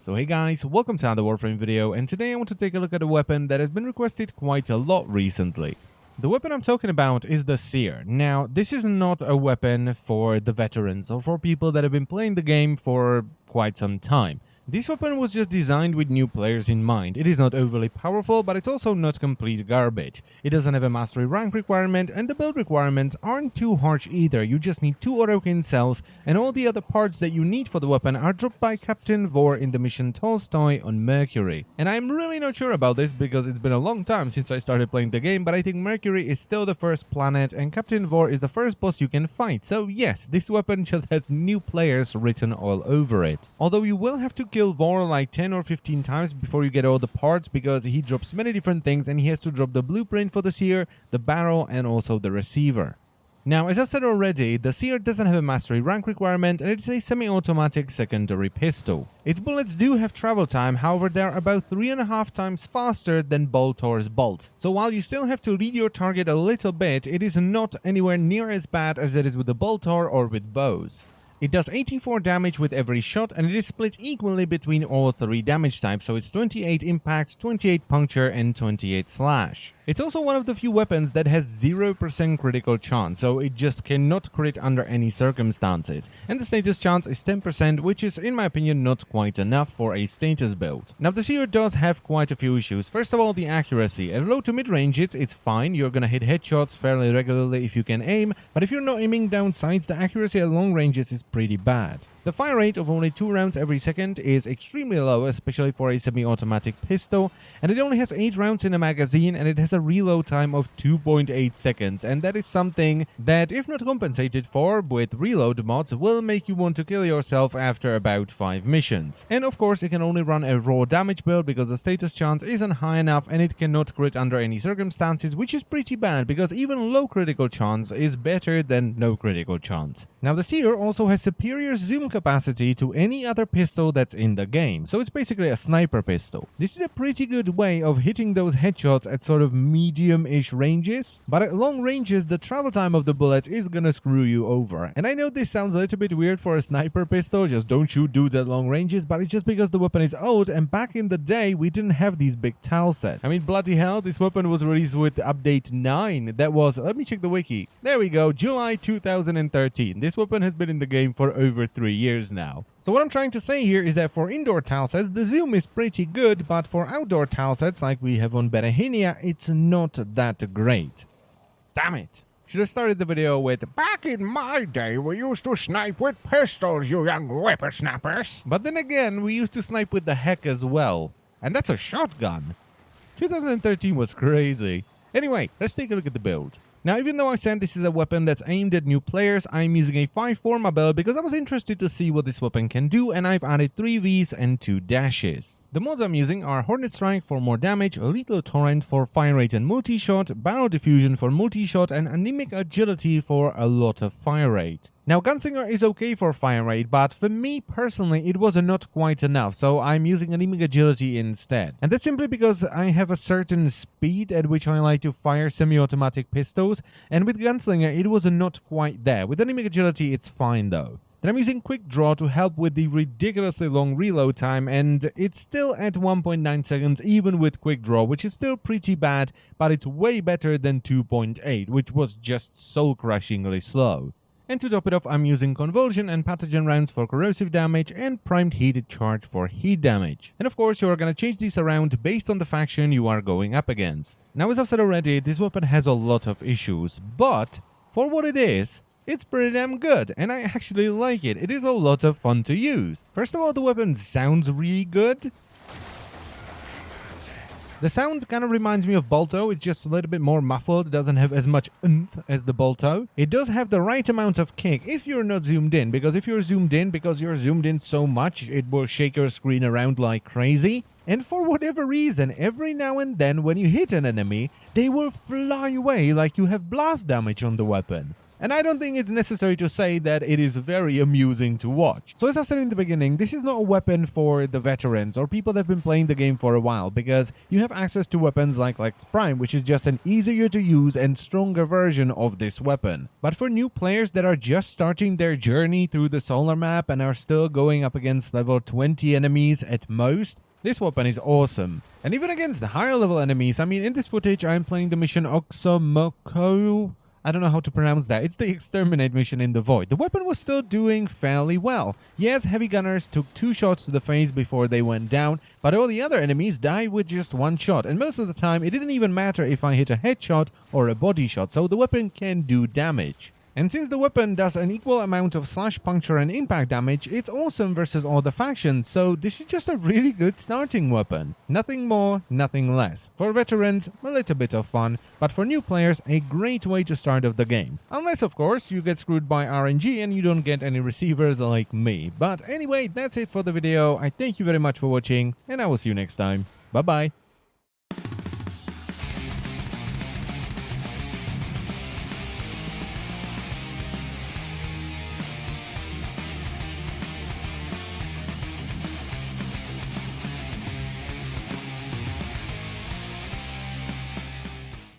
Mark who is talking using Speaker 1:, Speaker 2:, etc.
Speaker 1: So hey guys, welcome to another Warframe video, and today I want to take a look at a weapon that has been requested quite a lot recently. The weapon I'm talking about is the Seer. Now, this is not a weapon for the veterans or for people that have been playing the game for quite some time. This weapon was just designed with new players in mind. It is not overly powerful, but it's also not complete garbage. It doesn't have a mastery rank requirement, and the build requirements aren't too harsh either. You just need 2 autokin cells, and all the other parts that you need for the weapon are dropped by Captain Vor in the mission Tolstoy on Mercury. And I'm really not sure about this because it's been a long time since I started playing the game, but I think Mercury is still the first planet, and Captain Vor is the first boss you can fight. So yes, this weapon just has new players written all over it. Although you will have to kill Vor like 10 or 15 times before you get all the parts, because he drops many different things and he has to drop the blueprint for the Seer, the barrel, and also the receiver. Now, as I've said already, the Seer doesn't have a mastery rank requirement, and it's a semi-automatic secondary pistol. Its bullets do have travel time, however they're about 3.5 times faster than Boltor's bolt. So while you still have to read your target a little bit, it is not anywhere near as bad as it is with the Boltor or with bows. It does 84 damage with every shot, and it is split equally between all 3 damage types, so it's 28 impact, 28 puncture, and 28 slash. It's also one of the few weapons that has 0% critical chance, so it just cannot crit under any circumstances. And the status chance is 10%, which is, in my opinion, not quite enough for a status build. Now, the Seer does have quite a few issues. First of all, the accuracy. At low to mid-range, it's fine. You're gonna hit headshots fairly regularly if you can aim, but if you're not aiming down sights, the accuracy at long ranges is pretty bad. The fire rate of only 2 rounds every second is extremely low, especially for a semi-automatic pistol, and it only has 8 rounds in a magazine, and it has a reload time of 2.8 seconds, and that is something that, if not compensated for with reload mods, will make you want to kill yourself after about 5 missions. And of course, it can only run a raw damage build because the status chance isn't high enough, and it cannot crit under any circumstances, which is pretty bad because even low critical chance is better than no critical chance. Now, the Seer also has superior zoom capacity to any other pistol that's in the game, so it's basically a sniper pistol. This is a pretty good way of hitting those headshots at sort of medium-ish ranges, but at long ranges the travel time of the bullet is gonna screw you over. And I know this sounds a little bit weird for a sniper pistol, just don't shoot dudes at long ranges, but it's just because the weapon is old, and back in the day we didn't have these big tile sets. I mean, bloody hell, this weapon was released with update 9. That was, let me check the wiki. There we go, July 2013. This weapon has been in the game for over 3 years now. So what I'm trying to say here is that for indoor tile sets, the zoom is pretty good, but for outdoor tile sets like we have on Berehinia, it's not that great. Damn it. Should have started the video with, "Back in my day, we used to snipe with pistols, you young whippersnappers." But then again, we used to snipe with the heck as well. And that's a shotgun. 2013 was crazy. Anyway, let's take a look at the build. Now, even though I said this is a weapon that's aimed at new players, I'm using a 5-4 build because I was interested to see what this weapon can do, and I've added 3 Vs and 2 dashes. The mods I'm using are Hornet Strike for more damage, Lethal Torrent for fire rate and multi-shot, Barrel Diffusion for multi-shot, and Anemic Agility for a lot of fire rate. Now, Gunslinger is okay for fire rate, but for me personally it was not quite enough, so I'm using Anemic Agility instead. And that's simply because I have a certain speed at which I like to fire semi-automatic pistols, and with Gunslinger it was not quite there. With Anemic Agility it's fine though. Then I'm using Quick Draw to help with the ridiculously long reload time, and it's still at 1.9 seconds even with Quick Draw, which is still pretty bad, but it's way better than 2.8, which was just soul-crushingly slow. And to top it off, I'm using Convulsion and Pathogen rounds for corrosive damage and Primed Heated Charge for heat damage. And of course, you're gonna change these around based on the faction you are going up against. Now, as I've said already, this weapon has a lot of issues, but for what it is, it's pretty damn good, and I actually like it. It is a lot of fun to use. First of all, the weapon sounds really good. The sound kind of reminds me of Bolto, it's just a little bit more muffled, it doesn't have as much oomph as the Bolto. It does have the right amount of kick if you're not zoomed in, because if you're zoomed in so much, it will shake your screen around like crazy. And for whatever reason, every now and then when you hit an enemy, they will fly away like you have blast damage on the weapon. And I don't think it's necessary to say that it is very amusing to watch. So as I said in the beginning, this is not a weapon for the veterans or people that have been playing the game for a while, because you have access to weapons like Lex Prime, which is just an easier to use and stronger version of this weapon. But for new players that are just starting their journey through the solar map and are still going up against level 20 enemies at most, this weapon is awesome. And even against the higher level enemies, I mean, in this footage I'm playing the mission Oxomoko. I don't know how to pronounce that. It's the exterminate mission in the void. The weapon was still doing fairly well. Yes, heavy gunners took 2 shots to the face before they went down, but all the other enemies died with just 1 shot. And most of the time, it didn't even matter if I hit a headshot or a body shot, so the weapon can do damage. And since the weapon does an equal amount of slash puncture and impact damage, it's awesome versus all the factions, so this is just a really good starting weapon. Nothing more, nothing less. For veterans, a little bit of fun, but for new players, a great way to start off the game. Unless, of course, you get screwed by RNG and you don't get any receivers like me. But anyway, that's it for the video. I thank you very much for watching, and I will see you next time. Bye-bye.